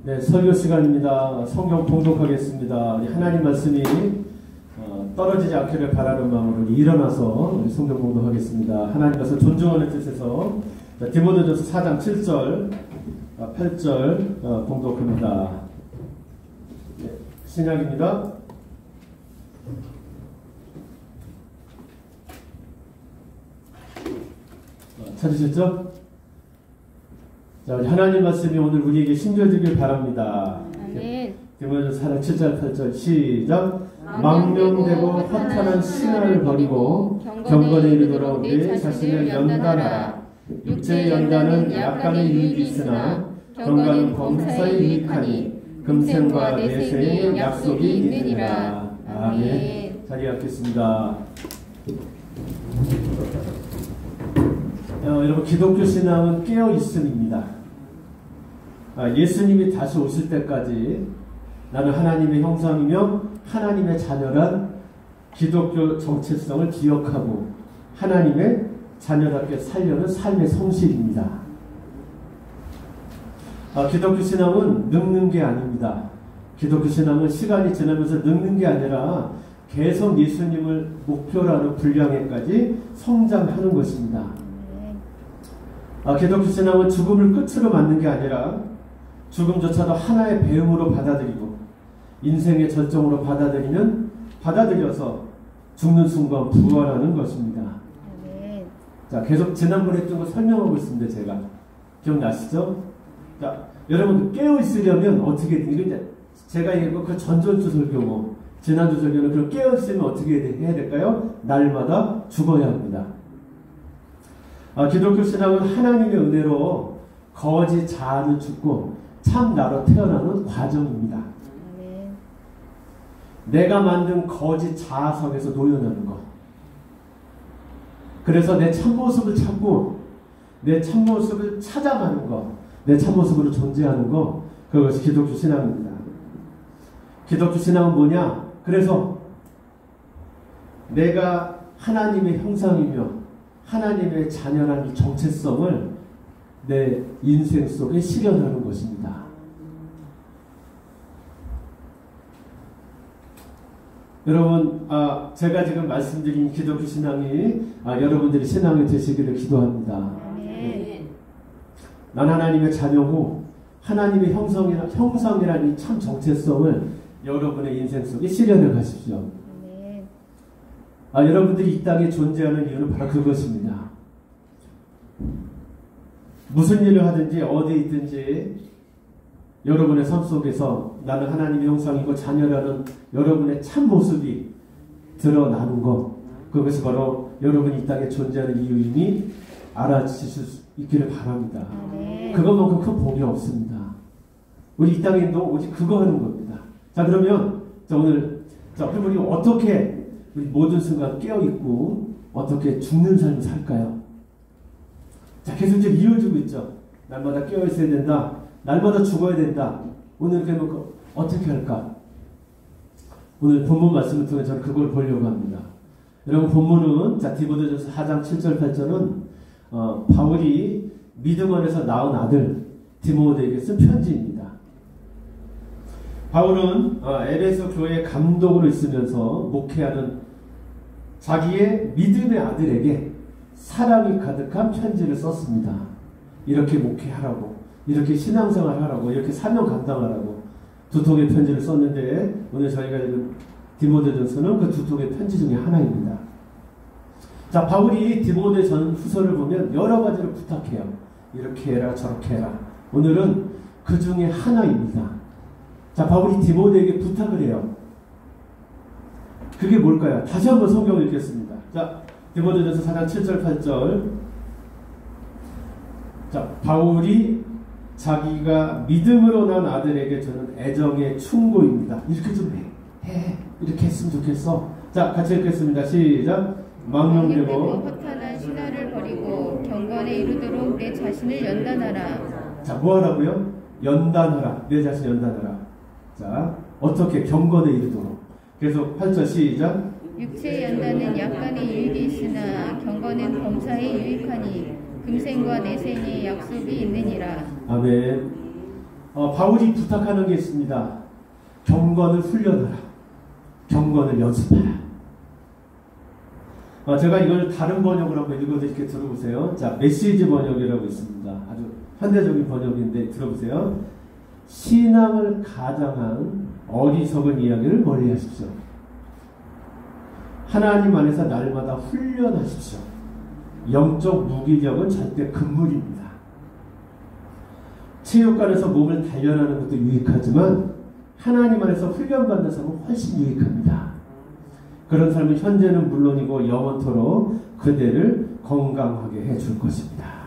네, 설교 시간입니다. 성경 봉독하겠습니다. 우리 하나님 말씀이 떨어지지 않기를 바라는 마음으로 일어나서 우리 성경 봉독하겠습니다. 하나님 말씀 존중하는 뜻에서 디모데전서 4장 7절, 8절 봉독합니다. 네, 신약입니다. 찾으셨죠? 자, 하나님 말씀이 오늘 우리에게 심겨지길 바랍니다. 아멘. 디모데전서 4장 7절 8절 시작. 망령되고 허탄한 신화를 버리고 경건에 이르도록 내 자신을 연단하라. 육체의 연단은 약간의 유익이 있으나 경건은 범사에 유익하니 금생과 내생의 약속이 있느니라. 아멘. 자리에 앉겠습니다. 여러분, 기독교 신앙은 깨어있음입니다. 예수님이 다시 오실 때까지 나는 하나님의 형상이며 하나님의 자녀란 기독교 정체성을 기억하고 하나님의 자녀답게 살려는 삶의 성실입니다. 기독교 신앙은 늙는 게 아닙니다. 기독교 신앙은 시간이 지나면서 늙는 게 아니라 계속 예수님을 목표로 하는 분량에까지 성장하는 것입니다. 기독교 신앙은 죽음을 끝으로 맞는 게 아니라 죽음조차도 하나의 배움으로 받아들이고 인생의 절정으로 받아들여서 죽는 순간 부활하는 것입니다. 네. 자, 계속 지난번에 했던 거 설명하고 있습니다. 제가 기억나시죠? 자, 여러분 깨어있으려면 어떻게 이제 제가 이거 그 전전주 설교고 지난주 설교는 그럼 깨어있으면 어떻게 해야 될까요? 날마다 죽어야 합니다. 기독교 신앙은 하나님의 은혜로 거짓 자아는 죽고 참 나로 태어나는 과정입니다. 네. 내가 만든 거짓 자아 속에서 노연하는 것. 그래서 내 참모습을 찾고 내 참모습을 찾아가는 것, 내 참모습으로 존재하는 것, 그것이 기독교 신앙입니다. 기독교 신앙은 뭐냐? 그래서 내가 하나님의 형상이며 하나님의 자녀라는 이 정체성을 내 인생 속에 실현하는 것입니다. 여러분, 제가 지금 말씀드린 기독교 신앙이 여러분들이 신앙이 되시기를 기도합니다. 네. 난 하나님의 자녀고 하나님의 형상이라는 이 참 정체성을 여러분의 인생 속에 실현해 가십시오. 여러분들이 이 땅에 존재하는 이유는 바로 그것입니다. 무슨 일을 하든지 어디에 있든지 여러분의 삶 속에서 나는 하나님의 형상이고 자녀라는 여러분의 참모습이 드러나는 것, 그것이 바로 여러분이 이 땅에 존재하는 이유임이 알아주실 수 있기를 바랍니다. 그것만큼 큰 복이 없습니다. 우리 이 땅에 오직 그거 하는 겁니다. 자, 그러면 오늘 우리 어떻게 우리 모든 순간 깨어있고 어떻게 죽는 삶을 살까요? 자, 계속 이제 이어주고 있죠. 날마다 깨어있어야 된다. 날마다 죽어야 된다. 오늘 이렇게 놓고 어떻게 할까? 오늘 본문 말씀을 통해 저는 그걸 보려고 합니다. 여러분, 본문은 디모데전서 4장 7절 8절은 바울이 믿음 안에서 낳은 아들 디모데에게 쓴 편지입니다. 바울은 에베소 교회 감독으로 있으면서 목회하는 자기의 믿음의 아들에게 사랑이 가득한 편지를 썼습니다. 이렇게 목회하라고, 이렇게 신앙생활 하라고, 이렇게 사명 감당하라고 두 통의 편지를 썼는데 오늘 저희가 읽은 디모데전서는 그 두 통의 편지 중에 하나입니다. 자, 바울이 디모데 전 후서를 보면 여러 가지를 부탁해요. 이렇게 해라, 저렇게 해라. 오늘은 그 중에 하나입니다. 자, 바울이 디모데에게 부탁을 해요. 그게 뭘까요? 다시 한번 성경을 읽겠습니다. 자, 디모데전서 4장 7절 8절. 자, 바울이 자기가 믿음으로 난 아들에게 주는 애정의 충고입니다. 이렇게 좀 해. 이렇게 했으면 좋겠어. 자, 같이 읽겠습니다. 시작. 망령되고 허탄한 신화를 버리고 경건에 이르도록 내 자신을 연단하라. 자, 뭐 하라고요? 연단하라. 내 자신 연단하라. 자, 어떻게 경건에 이르도록. 계속 8절 시작. 육체의 연단은 약간의 유익이 있으나 경건은 범사에 유익하니 금생과 내생의 약속이 있느니라. 아멘. 바울이 부탁하는 게 있습니다. 경건을 훈련하라. 경건을 연습하라. 제가 이걸 다른 번역으로 한번 읽어드릴게 들어보세요. 자, 메시지 번역이라고 있습니다. 아주 현대적인 번역인데 들어보세요. 신앙을 가장한 어리석은 이야기를 멀리하십시오. 하나님 안에서 날마다 훈련하십시오. 영적 무기력은 절대 금물입니다. 체육관에서 몸을 단련하는 것도 유익하지만 하나님 안에서 훈련받는 삶은 훨씬 유익합니다. 그런 삶은 현재는 물론이고 영원토록 그대를 건강하게 해줄 것입니다.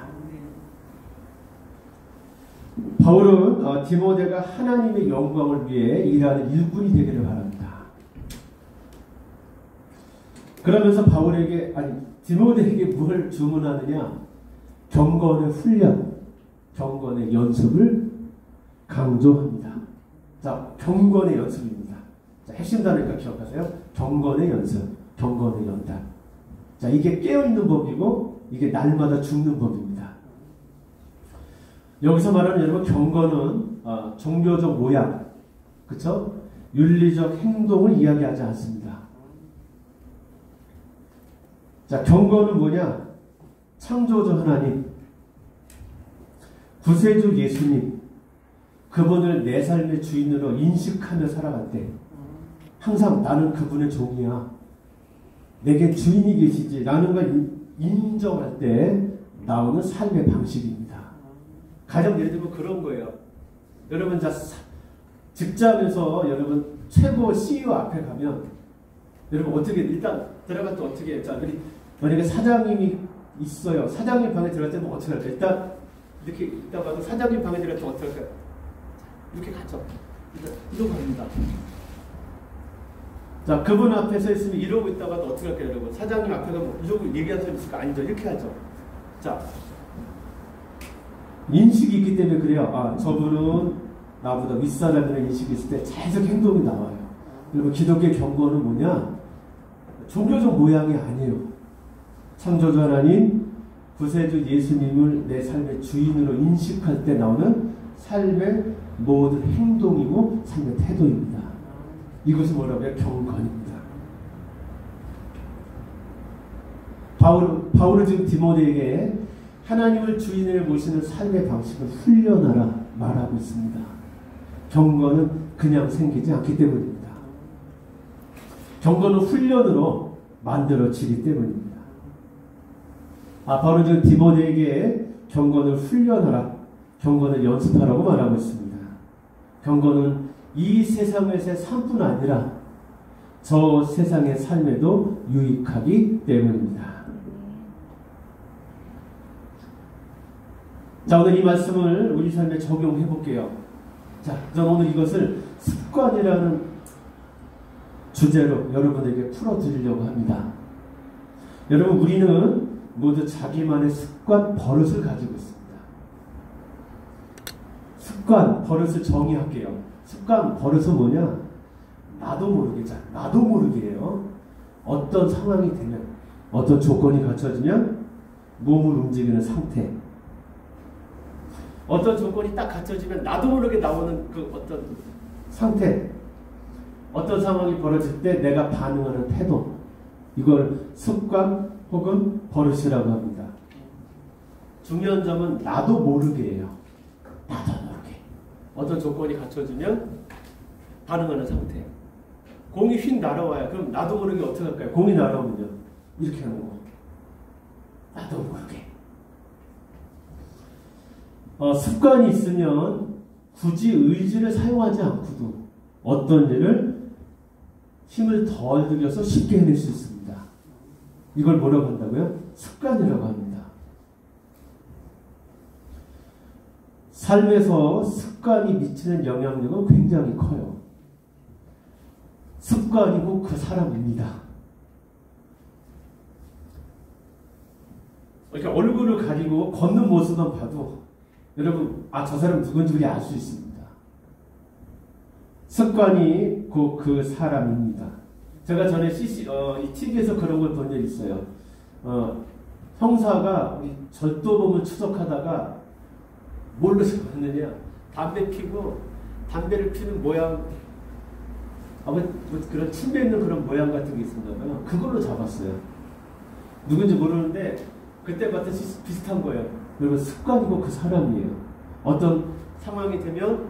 바울은 디모데가 하나님의 영광을 위해 일하는 일꾼이 되기를 바랍니다. 그러면서 디모데에게 뭘 주문하느냐? 경건의 훈련, 경건의 연습을 강조합니다. 자, 경건의 연습입니다. 자, 핵심 단어니까 기억하세요. 경건의 연습, 경건의 연단. 자, 이게 깨어있는 법이고 이게 날마다 죽는 법입니다. 여기서 말하는 여러분 경건은 종교적 모양, 그쵸? 윤리적 행동을 이야기하지 않습니다. 자, 경건은 뭐냐? 창조주 하나님, 구세주 예수님, 그분을 내 삶의 주인으로 인식하며 살아갈 때 항상 나는 그분의 종이야. 내게 주인이 계시지. 라는 걸 인정할 때 나오는 삶의 방식입니다. 가령 예를 들면 그런 거예요. 여러분 직장에서 여러분 최고 CEO 앞에 가면 여러분 어떻게 일단 들어갈 때 어떻게 해요? 자, 만약에 사장님이 있어요. 사장님 방에 들어갈 때는 어떻게 할까요? 일단 이렇게 있다가도 사장님 방에 들어갈 때 어떻게 할까요? 이렇게 가죠. 일단 이러고 갑니다. 자, 그분 앞에 서 있으면 이러고 있다가도 어떻게 할까요, 여러분? 사장님 앞에 가면 이러고 얘기하는 사람이 있을까? 아니죠. 이렇게 하죠. 자, 인식이 있기 때문에 그래요. 저분은 나보다 윗사람이라는 인식이 있을 때 자연스럽게 행동이 나와요. 여러분, 기독교의 경건은 뭐냐? 종교적 모양이 아니에요. 창조주 하나님, 구세주 예수님을 내 삶의 주인으로 인식할 때 나오는 삶의 모든 행동이고 삶의 태도입니다. 이것이 뭐라고요? 경건입니다. 바울은 지금 디모데에게 하나님을 주인을 모시는 삶의 방식을 훈련하라 말하고 있습니다. 경건은 그냥 생기지 않기 때문입니다. 경건은 훈련으로 만들어지기 때문입니다. 바울은 지금 디모데에게 경건을 훈련하라, 경건을 연습하라고 말하고 있습니다. 경건은 이 세상에서의 삶뿐 아니라 저 세상의 삶에도 유익하기 때문입니다. 자, 오늘 이 말씀을 우리 삶에 적용해 볼게요. 자, 저는 오늘 이것을 습관이라는 주제로 여러분에게 풀어드리려고 합니다. 여러분, 우리는 모두 자기만의 습관, 버릇을 가지고 있습니다. 습관, 버릇을 정의할게요. 습관, 버릇은 뭐냐? 나도 모르게요. 어떤 상황이 되면, 어떤 조건이 갖춰지면 몸을 움직이는 상태, 어떤 조건이 딱 갖춰지면 나도 모르게 나오는 그 어떤 상태, 어떤 상황이 벌어질 때 내가 반응하는 태도, 이걸 습관 혹은 버릇이라고 합니다. 중요한 점은 나도 모르게예요. 나도 모르게. 어떤 조건이 갖춰지면 반응하는 상태. 공이 휙 날아와요. 그럼 나도 모르게 어떻게 할까요? 공이 날아오면요. 이렇게 하는 거. 나도 모르게. 습관이 있으면 굳이 의지를 사용하지 않고도 어떤 일을 힘을 덜 들여서 쉽게 해낼 수 있습니다. 이걸 뭐라고 한다고요? 습관이라고 합니다. 삶에서 습관이 미치는 영향력은 굉장히 커요. 습관이고 그 사람입니다. 이렇게 얼굴을 가리고 걷는 모습만 봐도 여러분, 저 사람 누군지 우리 알 수 있습니다. 습관이 곧 그 사람입니다. 제가 전에 이 TV에서 그런 걸 본 적이 있어요. 형사가 절도범을 추적하다가 뭘로 잡았느냐? 담배 피고 담배를 피는 모양, 뭐 그런 침대 있는 그런 모양 같은 게 있었나 봐요. 그걸로 잡았어요. 누군지 모르는데 그때부터 비슷한 거예요. 여러분 습관이고 그 사람이에요. 어떤 상황이 되면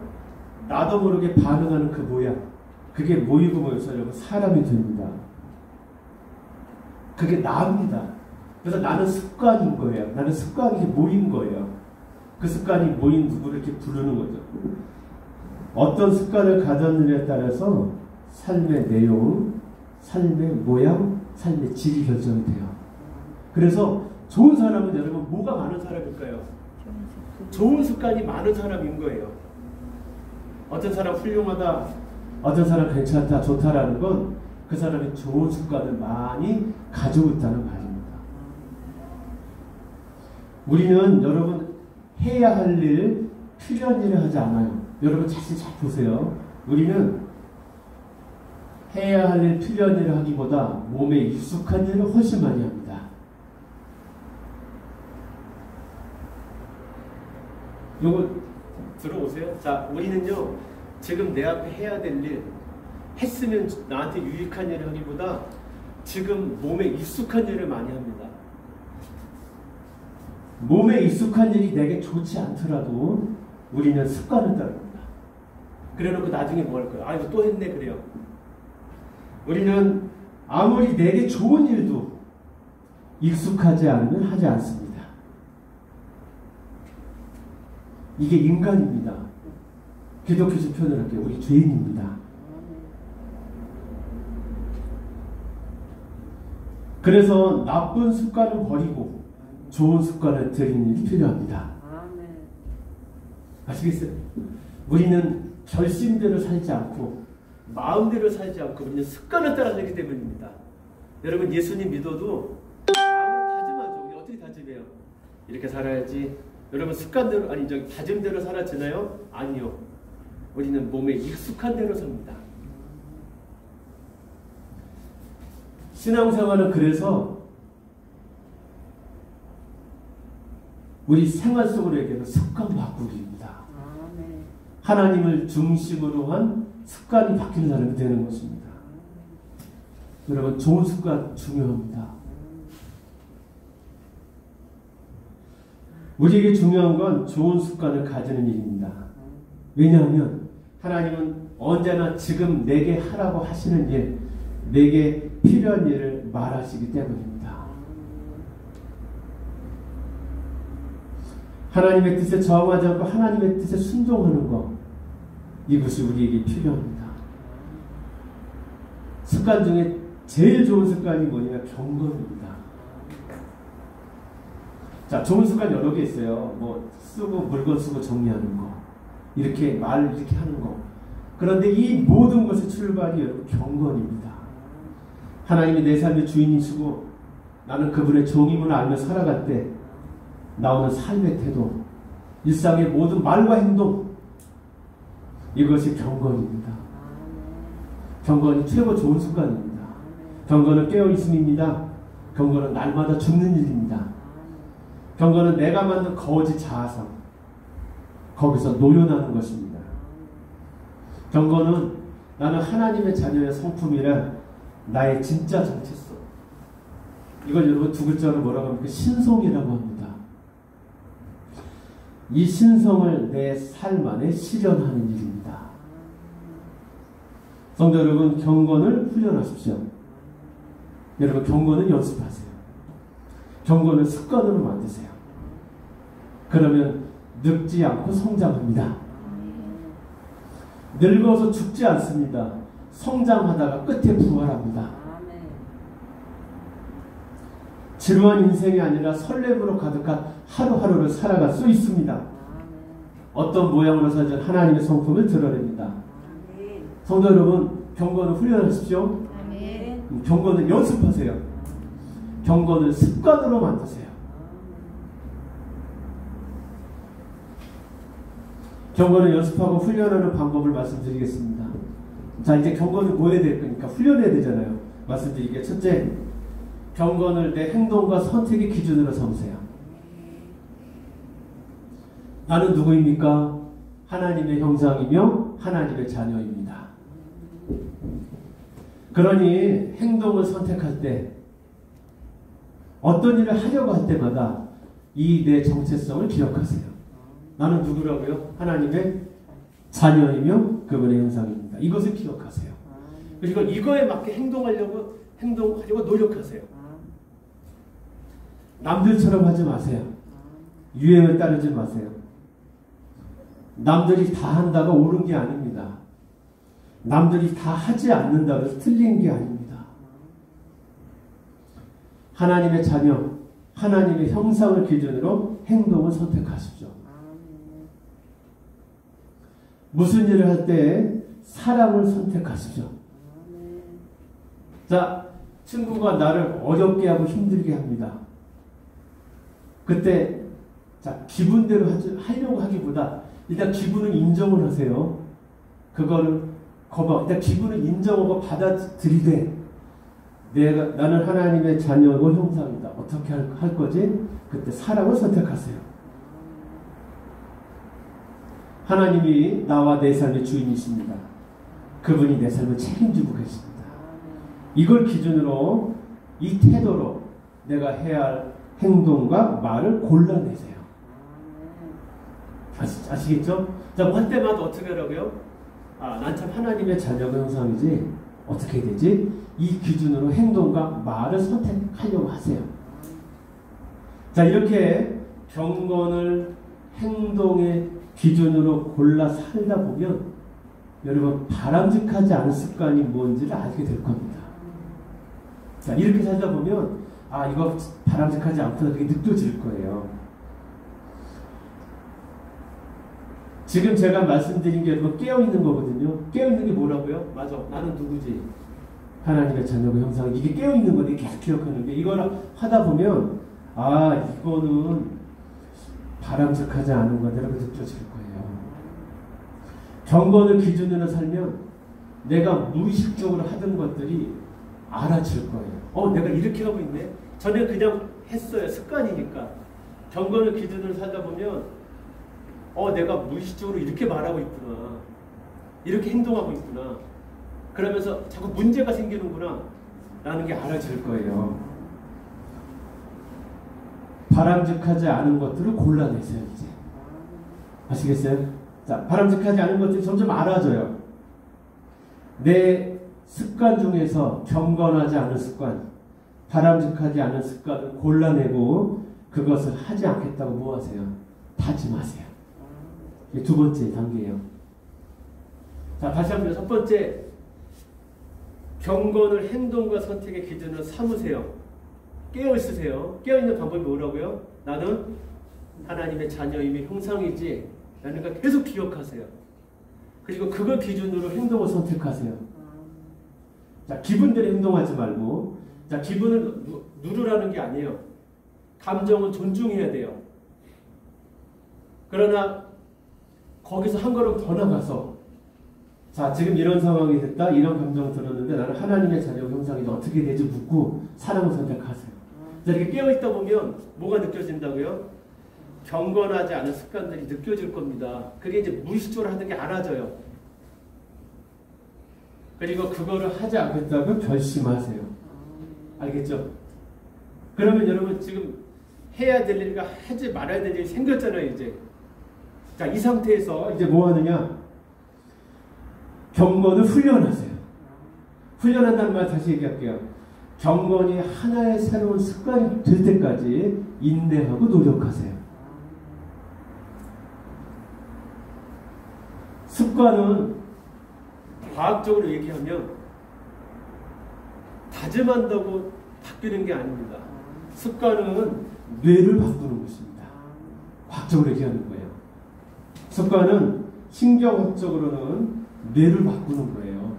나도 모르게 반응하는 그 모양, 그게 모이고 모여서 여러분 사람이 됩니다. 그게 나입니다. 그래서 나는 습관인 거예요. 나는 습관이 모인 거예요. 그 습관이 모인 누구를 이렇게 부르는 거죠. 어떤 습관을 가졌느냐에 따라서 삶의 내용, 삶의 모양, 삶의 질이 결정이 돼요. 그래서 좋은 사람은 여러분 뭐가 많은 사람일까요? 좋은 습관이 많은 사람인 거예요. 어떤 사람 훌륭하다, 어떤 사람 괜찮다, 좋다라는 건 그 사람이 좋은 습관을 많이 가지고 있다는 말입니다. 우리는 여러분 해야 할 일, 필요한 일을 하지 않아요. 여러분 자신 잘 보세요. 우리는 해야 할 일, 필요한 일을 하기보다 몸에 익숙한 일을 훨씬 많이 합니다. 요거 들어오세요. 자, 우리는요 지금 내 앞에 해야 될 일, 했으면 나한테 유익한 일을 하기보다 지금 몸에 익숙한 일을 많이 합니다. 몸에 익숙한 일이 내게 좋지 않더라도 우리는 습관을 따릅니다. 그래놓고 나중에 뭐 할 거예요? 아, 이거 또 했네 그래요. 우리는 아무리 내게 좋은 일도 익숙하지 않으면 하지 않습니다. 이게 인간입니다. 기독교적 표현을 할게요. 우리 죄인입니다. 그래서 나쁜 습관을 버리고 좋은 습관을 들이는 일이 필요합니다. 아시겠어요? 우리는 결심대로 살지 않고 마음대로 살지 않고 우리는 습관을 따라 살기 때문입니다. 여러분 예수님 믿어도 마음을 다짐하죠. 우리 어떻게 다짐해요? 이렇게 살아야지. 여러분 습관대로 다짐대로 살아지나요? 아니요. 우리는 몸에 익숙한 대로 삽니다. 신앙생활은 그래서 우리 생활 속으로 얘기하는 습관 바꾸기입니다. 하나님을 중심으로 한 습관이 바뀌는 사람이 되는 것입니다. 여러분 좋은 습관 중요합니다. 우리에게 중요한 건 좋은 습관을 가지는 일입니다. 왜냐하면 하나님은 언제나 지금 내게 하라고 하시는 일, 내게 필요한 일을 말하시기 때문입니다. 하나님의 뜻에 저항하지 않고 하나님의 뜻에 순종하는 것, 이것이 우리에게 필요합니다. 습관 중에 제일 좋은 습관이 뭐냐면 경건입니다. 자, 좋은 습관 여러 개 있어요. 뭐 쓰고 물건 쓰고 정리하는 거, 이렇게 말 이렇게 하는 거. 그런데 이 모든 것의 출발이 여러분 경건입니다. 하나님이 내 삶의 주인이시고 나는 그분의 종임을 알며 살아갈 때 나오는 삶의 태도, 일상의 모든 말과 행동, 이것이 경건입니다. 경건이 최고 좋은 습관입니다. 경건은 깨어있음입니다. 경건은 날마다 죽는 일입니다. 경건은 내가 만든 거짓 자아상, 거기서 노련하는 것입니다. 경건은 나는 하나님의 자녀의 성품이라 나의 진짜 정체성, 이걸 여러분 두 글자로 뭐라고 합니까? 신성이라고 합니다. 이 신성을 내 삶 안에 실현하는 일입니다. 성도 여러분, 경건을 훈련하십시오. 여러분 경건을 연습하세요. 경건을 습관으로 만드세요. 그러면 늙지 않고 성장합니다. 늙어서 죽지 않습니다. 성장하다가 끝에 부활합니다. 지루한 인생이 아니라 설렘으로 가득한 하루하루를 살아갈 수 있습니다. 어떤 모양으로 살든 하나님의 성품을 드러냅니다. 성도 여러분, 경건을 훈련하십시오. 경건을 연습하세요. 경건을 습관으로 만드세요. 경건을 연습하고 훈련하는 방법을 말씀드리겠습니다. 자, 이제 경건을 뭐 해야 될 거니까 훈련해야 되잖아요. 말씀드리게. 첫째, 경건을 내 행동과 선택의 기준으로 삼으세요. 나는 누구입니까? 하나님의 형상이며 하나님의 자녀입니다. 그러니 행동을 선택할 때 어떤 일을 하려고 할 때마다 이 내 정체성을 기억하세요. 나는 누구라고요? 하나님의 자녀이며 그분의 형상입니다. 이것을 기억하세요. 그리고 이거에 맞게 행동하려고 노력하세요. 남들처럼 하지 마세요. 유행을 따르지 마세요. 남들이 다 한다가 옳은 게 아닙니다. 남들이 다 하지 않는다고 해서 틀린 게 아닙니다. 하나님의 자녀, 하나님의 형상을 기준으로 행동을 선택하십시오. 무슨 일을 할 때 사랑을 선택하십시오. 자, 친구가 나를 어렵게 하고 힘들게 합니다. 그때 자, 기분대로 하려고 하기보다 일단 기분을 인정을 하세요. 그거를 일단 기분을 인정하고 받아들이되 나는 하나님의 자녀고 형상이다. 어떻게 할 거지? 그때 사랑을 선택하세요. 하나님이 나와 내 삶의 주인이십니다. 그분이 내 삶을 책임지고 계십니다. 이걸 기준으로 이 태도로 내가 해야 할 행동과 말을 골라내세요. 아시겠죠? 자, 뭐 할 때마다 어떻게 하라고요? 난 참 하나님의 자녀가 형상이지. 어떻게 되지? 이 기준으로 행동과 말을 선택하려고 하세요. 자, 이렇게 경건을 행동의 기준으로 골라 살다 보면 여러분 바람직하지 않은 습관이 뭔지를 알게 될 겁니다. 자, 이렇게 살다 보면 이거 바람직하지 않구나 그게 느껴질 거예요. 지금 제가 말씀드린 게 여러분 깨어있는 거거든요. 깨어있는 게 뭐라고요? 맞아. 나는 누구지? 하나님의 자녀고 형상. 이게 깨어있는 건데 계속 기억하는 게 이걸 하다 보면 이거는 바람직하지 않은 거라고 느껴질 거예요. 경건을 기준으로 살면 내가 무의식적으로 하던 것들이 알아질 거예요. 내가 이렇게 하고 있네? 전에 그냥 했어요. 습관이니까. 경건을 기준으로 살다 보면 내가 무의식적으로 이렇게 말하고 있구나. 이렇게 행동하고 있구나. 그러면서 자꾸 문제가 생기는구나. 라는 게 알아질 거예요. 바람직하지 않은 것들을 골라내세요, 이제. 아시겠어요? 자, 바람직하지 않은 것들이 점점 알아져요. 내 습관 중에서 경건하지 않은 습관, 바람직하지 않은 습관을 골라내고 그것을 하지 않겠다고 뭐 하세요? 다짐하세요. 이게 두 번째 단계예요. 자, 다시 한번 첫 번째, 경건을 행동과 선택의 기준으로 삼으세요. 깨어있으세요. 깨어있는 방법이 뭐라고요? 나는 하나님의 자녀임의 형상이지. 라는 걸 계속 기억하세요. 그리고 그걸 기준으로 행동을 선택하세요. 자, 기분대로 행동하지 말고, 자, 기분을 누르라는 게 아니에요. 감정은 존중해야 돼요. 그러나 거기서 한 걸음 더 나가서 자, 지금 이런 상황이 됐다. 이런 감정을 들었는데 나는 하나님의 자녀 형상이 어떻게 되지 묻고 사랑을 선택하세요. 자, 이렇게 깨어있다 보면 뭐가 느껴진다고요? 경건하지 않은 습관들이 느껴질 겁니다. 그게 이제 무의식적으로 하는 게 알아져요. 그리고 그거를 하지 않겠다고 결심하세요. 알겠죠? 그러면 여러분 지금 해야 될 일과 하지 말아야 될 일이 생겼잖아요, 이제. 자, 이 상태에서 이제 뭐 하느냐? 경건을 훈련하세요. 훈련한다는 말 다시 얘기할게요. 경건이 하나의 새로운 습관이 될 때까지 인내하고 노력하세요. 습관은 과학적으로 얘기하면 다짐한다고 바뀌는 게 아닙니다. 습관은 뇌를 바꾸는 것입니다. 과학적으로 얘기하는 거예요. 습관은 신경학적으로는 뇌를 바꾸는 거예요.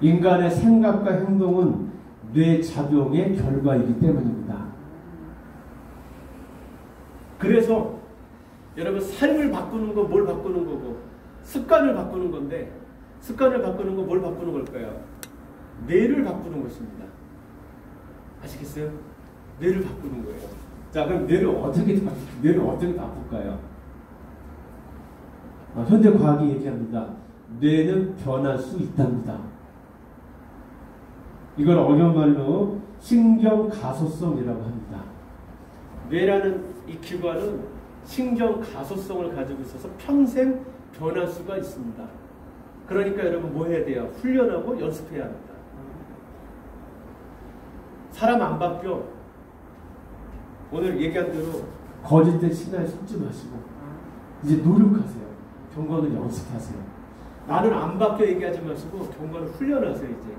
인간의 생각과 행동은 뇌 작용의 결과이기 때문입니다. 그래서 여러분 삶을 바꾸는 건 뭘 바꾸는 거고 습관을 바꾸는 건데 습관을 바꾸는 건 뭘 바꾸는 걸까요? 뇌를 바꾸는 것입니다. 아시겠어요? 뇌를 바꾸는 거예요. 자, 그럼 뇌를 어떻게 바꿀까요? 현대 과학이 얘기합니다. 뇌는 변할 수 있답니다. 이걸 어려운 말로 신경 가소성이라고 합니다. 뇌라는 이 기관은 신경 가소성을 가지고 있어서 평생 변할 수가 있습니다. 그러니까 여러분 뭐 해야 돼요? 훈련하고 연습해야 합니다. 사람 안 바뀌어. 오늘 얘기한 대로 거짓된 신화에 속지 마시고 이제 노력하세요. 경건을 연습하세요. 나는 안 바뀌어 얘기하지 마시고 경건을 훈련하세요. 이제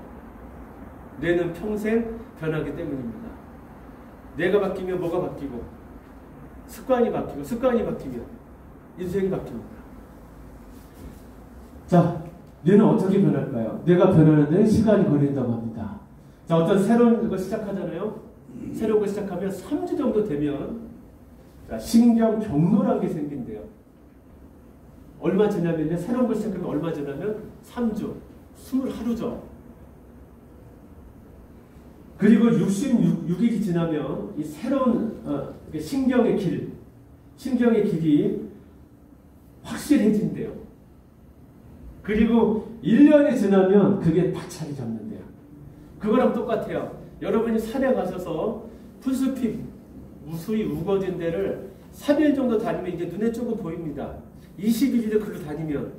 뇌는 평생 변하기 때문입니다. 뇌가 바뀌면 뭐가 바뀌고 습관이 바뀌고 습관이 바뀌면 인생이 바뀝니다. 자, 뇌는 어떻게 변할까요? 뇌가 변하는데 시간이 걸린다고 합니다. 자, 어떤 새로운 걸 시작하잖아요. 새로운 걸 시작하면 3주 정도 되면 신경 경로라는 게 생긴대요. 얼마 지나면요. 새로운 걸 시작하면 얼마 지나면 3주, 20하루죠. 그리고 66일이 지나면 이 새로운 신경의 길이 확실해진대요. 그리고 1년이 지나면 그게 딱 자리 잡는데요. 그거랑 똑같아요. 여러분이 산에 가셔서 풀숲이 무수히 우거진 데를 3일 정도 다니면 이제 눈에 조금 보입니다. 21일을 글로 다니면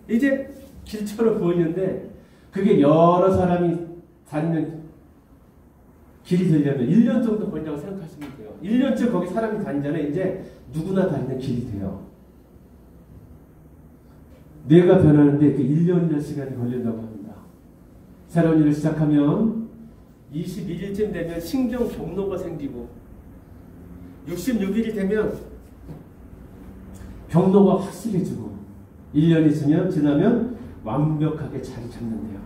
이제 길처럼 보이는데 그게 여러 사람이 다니는 길이 되려면 1년 정도 걸린다고 생각하시면 돼요. 1년쯤 거기 사람이 다니잖아요. 이제 누구나 다니는 길이 돼요. 뇌가 변하는데 그 1년이라는 시간이 걸린다고 합니다. 새로운 일을 시작하면 21일쯤 되면 신경 경로가 생기고 66일이 되면 경로가 확실해지고 1년이 지나면 완벽하게 자리 잡는데요.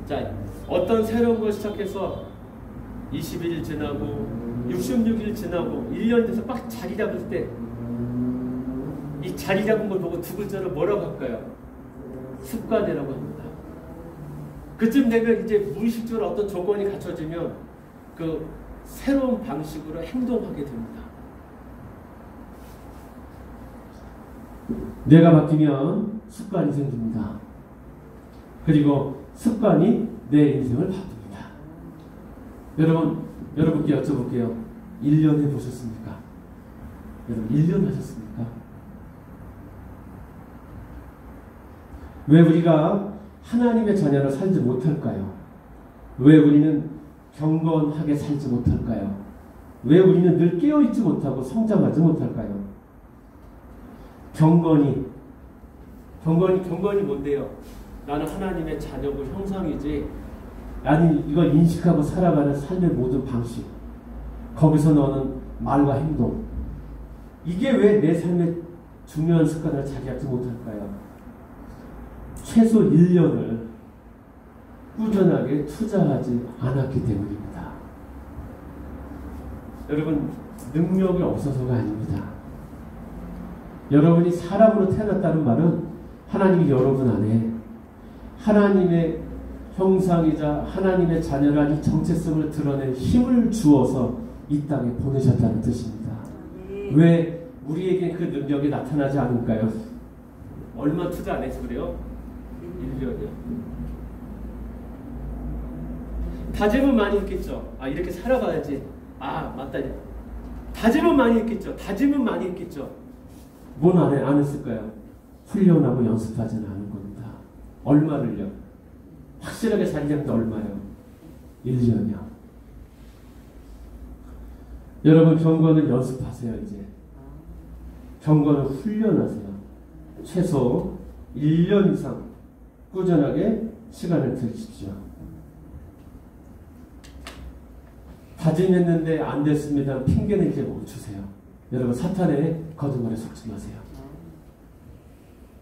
자, 어떤 새로운 걸 시작해서 21일 지나고 66일 지나고 1년 돼서 막 자리 잡을 때 이 자리 잡은 걸 보고 두 글자로 뭐라고 할까요? 습관이라고 합니다. 그쯤 되면 이제 무의식적으로 어떤 조건이 갖춰지면 그 새로운 방식으로 행동하게 됩니다. 뇌가 바뀌면 습관이 생깁니다. 그리고 습관이 내 인생을 바꿉니다. 여러분께 여쭤볼게요. 1년 해보셨습니까? 여러분 1년 하셨습니까? 왜 우리가 하나님의 자녀로 살지 못할까요? 왜 우리는 경건하게 살지 못할까요? 왜 우리는 늘 깨어있지 못하고 성장하지 못할까요? 경건이 뭔데요? 나는 하나님의 자녀고 형상이지. 아니 이걸 인식하고 살아가는 삶의 모든 방식. 거기서 나오는 말과 행동. 이게 왜 내 삶의 중요한 습관을 자리 잡지 못할까요? 최소 1년을 꾸준하게 투자하지 않았기 때문입니다. 여러분 능력이 없어서가 아닙니다. 여러분이 사람으로 태어났다는 말은 하나님이 여러분 안에 하나님의 형상이자 하나님의 자녀란 이 정체성을 드러낸 힘을 주어서 이 땅에 보내셨다는 뜻입니다. 왜 우리에게 그 능력이 나타나지 않을까요? 얼마 투자 안 해서 그래요? 1년이요. 다짐은 많이 했겠죠. 아 이렇게 살아가야지. 아 맞다. 다짐은 많이 했겠죠. 뭔 안 했을까요? 훈련하고 연습하지는 않은 겁니다. 얼마를요? 확실하게 자리 잡는데 얼마요? 1년이요. 여러분 경건을 연습하세요. 이제 경건을 훈련하세요. 최소 1년 이상 꾸준하게 시간을 들이십시오. 다짐했는데 안 됐습니다. 핑계는 이제 멈추세요. 여러분 사탄의 거짓말에 속지 마세요.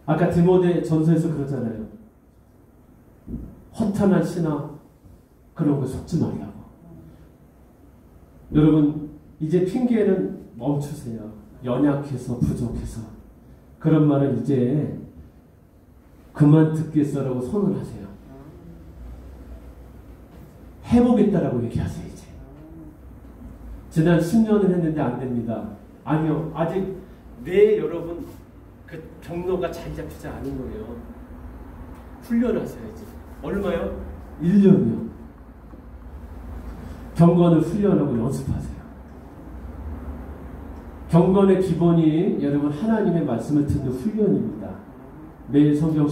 아까 디모데 전서에서 그러잖아요. 허탄한 신화 그런 거 속지 말라고. 여러분 이제 핑계는 멈추세요. 연약해서 부족해서 그런 말은 이제 그만 듣겠어라고 선언하세요. 해보겠다라고 얘기하세요. 이제 지난 10년을 했는데 안 됩니다. 아니요. 아직 여러분 그 경로가 자리 잡히지 않은 거예요. 훈련하셔야지. 얼마요? 1년이요. 경건을 훈련하고 연습하세요. 경건의 기본이 여러분 하나님의 말씀을 듣는 훈련입니다. 매일 성경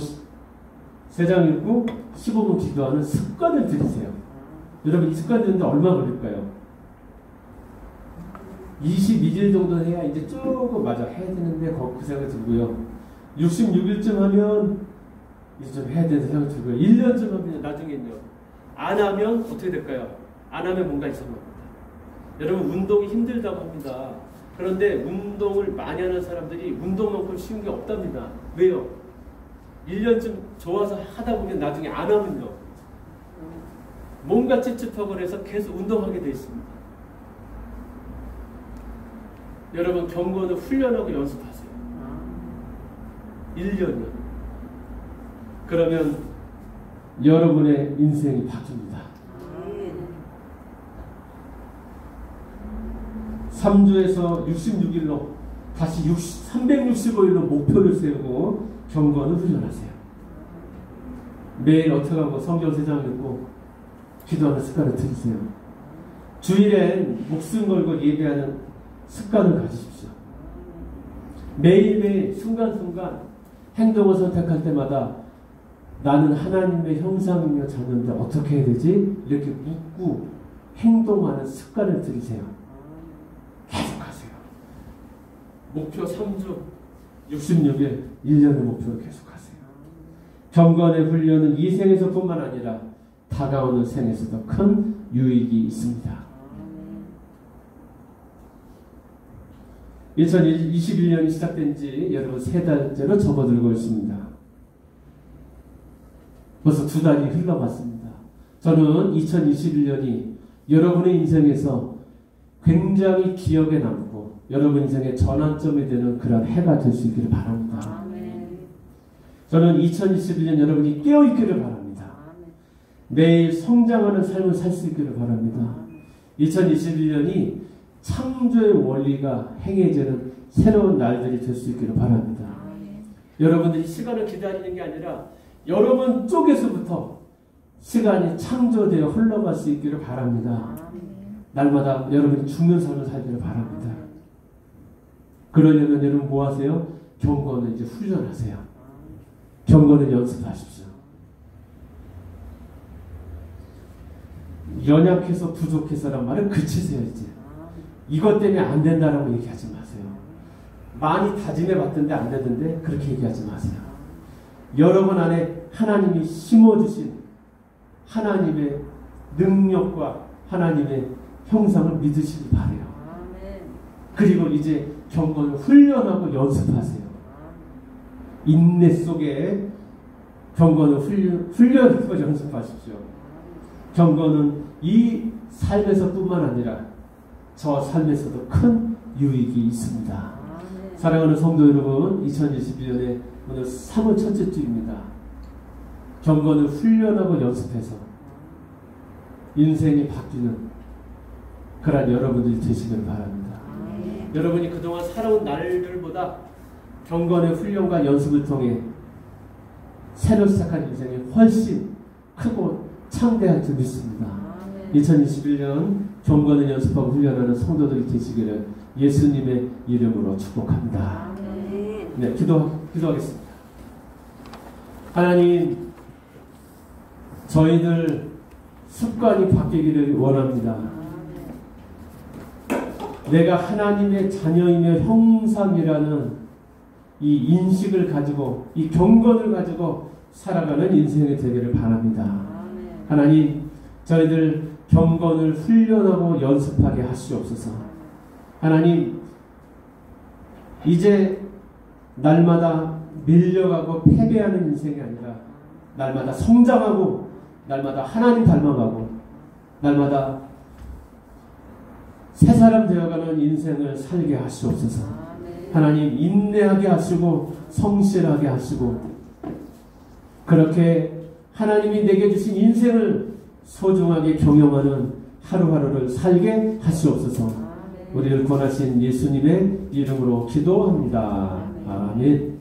3장 읽고 15분 기도하는 습관을 들이세요. 여러분 이 습관 듣는데 얼마 걸릴까요? 21일 정도 해야 이제 조금 맞아 해야 되는데 그 생각이 들고요. 66일쯤 하면 이제 좀 해야 되는 생각이 들고요. 1년쯤 하면 나중에는요. 안 하면 어떻게 될까요? 안 하면 뭔가 이상한 겁니다. 여러분 운동이 힘들다고 합니다. 그런데 운동을 많이 하는 사람들이 운동만큼 쉬운 게 없답니다. 왜요? 1년쯤 좋아서 하다 보면 나중에 안 하면요. 뭔가 찝찝하고 그래서 계속 운동하게 되어 있습니다. 여러분 경건을 훈련하고 연습하세요. 1년이요. 그러면 여러분의 인생이 바뀝니다. 3주에서 66일로 다시 365일로 목표를 세우고 경건을 훈련하세요. 매일 어떻게 하고 성경 3장 읽고 기도하는 습관을 들이세요. 주일엔 목숨 걸고 예배하는 습관을 가지십시오. 매일매일 순간순간 행동을 선택할 때마다 나는 하나님의 형상이며 자녀인데 어떻게 해야 되지? 이렇게 묻고 행동하는 습관을 들이세요. 계속하세요. 목표 3주 66일 1년의 목표를 계속하세요. 경건의 훈련은 이 생에서뿐만 아니라 다가오는 생에서도 큰 유익이 있습니다. 2021년이 시작된 지 여러분 3달째로 접어들고 있습니다. 벌써 2달이 흘러갔습니다. 저는 2021년이 여러분의 인생에서 굉장히 기억에 남고 여러분 인생의 전환점이 되는 그런 해가 될 수 있기를 바랍니다. 저는 2021년 여러분이 깨어있기를 바랍니다. 매일 성장하는 삶을 살 수 있기를 바랍니다. 2021년이 창조의 원리가 행해지는 새로운 날들이 될 수 있기를 바랍니다. 여러분들이 시간을 기다리는 게 아니라 여러분 쪽에서부터 시간이 창조되어 흘러갈 수 있기를 바랍니다. 날마다 여러분이 죽는 삶을 살기를 바랍니다. 그러려면 여러분 뭐 하세요? 경건을 이제 훈련하세요. 경건을 연습하십시오. 연약해서 부족해서란 말은 그치세요. 이제 이것 때문에 안 된다라고 얘기하지 마세요. 많이 다짐해 봤던데 안 되던데 그렇게 얘기하지 마세요. 여러분 안에 하나님이 심어주신 하나님의 능력과 하나님의 형상을 믿으시기 바래요. 그리고 이제 경건을 훈련하고 연습하세요. 인내 속에 경건을 훈련하고 연습하십시오. 경건은 이 삶에서뿐만 아니라 저 삶에서도 큰 유익이 있습니다. 사랑하는 성도 여러분, 2021년에 오늘 3월 첫째 주입니다. 경건을 훈련하고 연습해서 인생이 바뀌는 그런 여러분들이 되시길 바랍니다. 여러분이 그동안 살아온 날들보다 경건의 훈련과 연습을 통해 새로 시작한 인생이 훨씬 크고 창대할 줄 믿습니다. 2021년 경건을 연습하고 훈련하는 성도들이 되시기를 예수님의 이름으로 축복합니다. 네, 기도하겠습니다. 하나님, 저희들 습관이 바뀌기를 원합니다. 내가 하나님의 자녀이며 형상이라는 이 인식을 가지고 이 경건을 가지고 살아가는 인생이 되기를 바랍니다. 하나님, 저희들 경건을 훈련하고 연습하게 하시옵소서. 하나님, 이제 날마다 밀려가고 패배하는 인생이 아니라 날마다 성장하고 날마다 하나님 닮아가고 날마다 새 사람 되어가는 인생을 살게 하시옵소서. 하나님, 인내하게 하시고 성실하게 하시고 그렇게 하나님이 내게 주신 인생을 소중하게 경영하는 하루하루를 살게 하시옵소서. 우리를 권하신 예수님의 이름으로 기도합니다. 아멘.